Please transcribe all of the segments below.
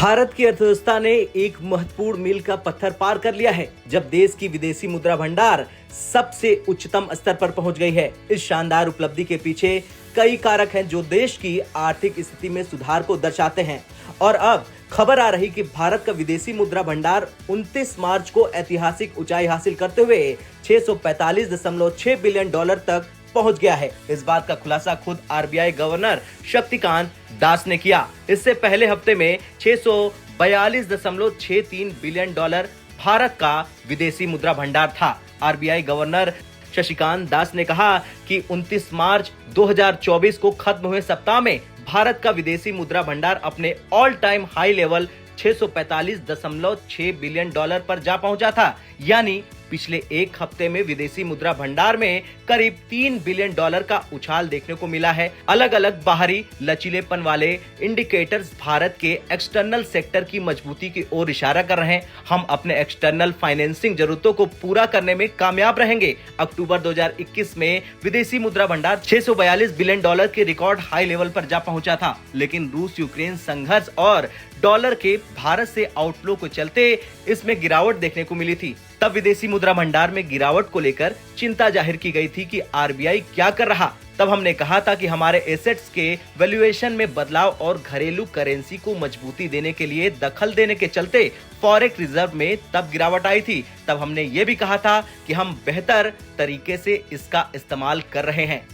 भारत की अर्थव्यवस्था ने एक महत्वपूर्ण मील का पत्थर पार कर लिया है जब देश की विदेशी मुद्रा भंडार सबसे उच्चतम स्तर पर पहुंच गई है। इस शानदार उपलब्धि के पीछे कई कारक हैं जो देश की आर्थिक स्थिति में सुधार को दर्शाते हैं। और अब खबर आ रही कि भारत का विदेशी मुद्रा भंडार 29 मार्च को ऐतिहासिक ऊंचाई हासिल करते हुए 645.6 बिलियन डॉलर तक पहुंच गया है। इस बात का खुलासा खुद आरबीआई गवर्नर शक्तिकांत दास ने किया। इससे पहले हफ्ते में 642.63 बिलियन डॉलर भारत का विदेशी मुद्रा भंडार था। आरबीआई गवर्नर शक्तिकांत दास ने कहा कि 29 मार्च 2024 को खत्म हुए सप्ताह में भारत का विदेशी मुद्रा भंडार अपने all time high level 645.6 billion dollar पर जा पहुंचा था। यानी पिछले एक हफ्ते में विदेशी मुद्रा भंडार में करीब 3 बिलियन डॉलर का उछाल देखने को मिला है। अलग अलग बाहरी लचीलेपन वाले इंडिकेटर्स भारत के एक्सटर्नल सेक्टर की मजबूती की ओर इशारा कर रहे हैं। हम अपने एक्सटर्नल फाइनेंसिंग जरूरतों को पूरा करने में कामयाब रहेंगे। अक्टूबर 2021 में विदेशी मुद्रा भंडार 642 बिलियन डॉलर के रिकॉर्ड हाई लेवल पर जा पहुंचा था, लेकिन रूस यूक्रेन संघर्ष और डॉलर के भारत से आउटफ्लो को चलते इसमें गिरावट देखने को मिली थी। तब विदेशी मुद्रा भंडार में गिरावट को लेकर चिंता जाहिर की गई थी कि आरबीआई क्या कर रहा। तब हमने कहा था कि हमारे एसेट्स के वैल्यूएशन में बदलाव और घरेलू करेंसी को मजबूती देने के लिए दखल देने के चलते फॉरेक्स रिजर्व में तब गिरावट आई थी। तब हमने ये भी कहा था कि हम बेहतर तरीके से इसका इस्तेमाल कर रहे हैं।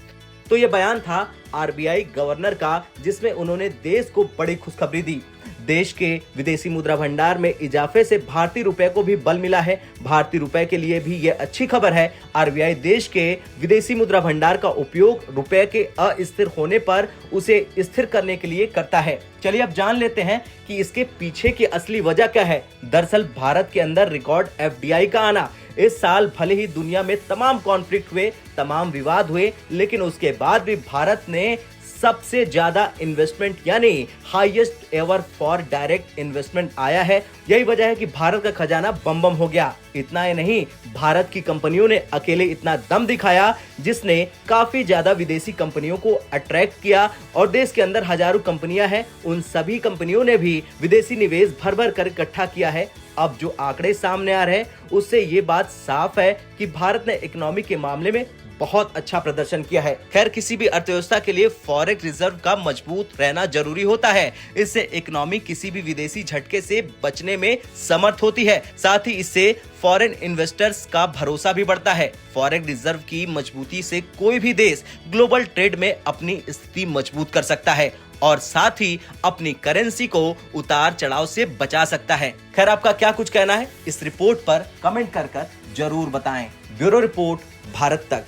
तो ये बयान था आरबीआई गवर्नर का, जिसमें उन्होंने देश को बड़ी खुशखबरी दी। देश के विदेशी मुद्रा भंडार में इजाफे से भारतीय रुपए को भी बल मिला है। भारतीय रुपए के लिए भी ये अच्छी खबर है। आरबीआई देश के विदेशी मुद्रा भंडार का उपयोग रुपए के अस्थिर होने पर उसे स्थिर करने के लिए करता है। चलिए अब जान लेते हैं कि इसके पीछे की असली वजह क्या है। दरअसल भारत के अंदर रिकॉर्ड एफडीआई का आना। इस साल भले ही दुनिया में तमाम कॉन्फ्लिक्ट हुए, तमाम विवाद हुए, लेकिन उसके बाद भी भारत ने सबसे ज्यादा इन्वेस्टमेंट यानी highest ever for direct investment आया है। यही वजह है कि भारत का खजाना बम बम हो गया। इतना ही नहीं, भारत की कंपनियों ने अकेले इतना दम दिखाया जिसने काफी ज्यादा विदेशी कंपनियों को अट्रैक्ट किया। और देश के अंदर हजारों कंपनियां हैं, उन सभी कंपनियों ने भी विदेशी निवेश भर भर कर इकट्ठा किया है। अब जो आंकड़े सामने आ रहे हैं उससे ये बात साफ है कि भारत ने इकोनॉमी के मामले में बहुत अच्छा प्रदर्शन किया है। खैर, किसी भी अर्थव्यवस्था के लिए फॉरेक्स रिजर्व का मजबूत रहना जरूरी होता है। इससे इकोनॉमी किसी भी विदेशी झटके से बचने में समर्थ होती है। साथ ही इससे फॉरेन इन्वेस्टर्स का भरोसा भी बढ़ता है। फॉरेक्स रिजर्व की मजबूती से कोई भी देश ग्लोबल ट्रेड में अपनी स्थिति मजबूत कर सकता है और साथ ही अपनी करेंसी को उतार चढ़ाव से बचा सकता है। खैर, आपका क्या कुछ कहना है इस रिपोर्ट पर कमेंट कर जरूर बताएं। ब्यूरो रिपोर्ट, भारत तक।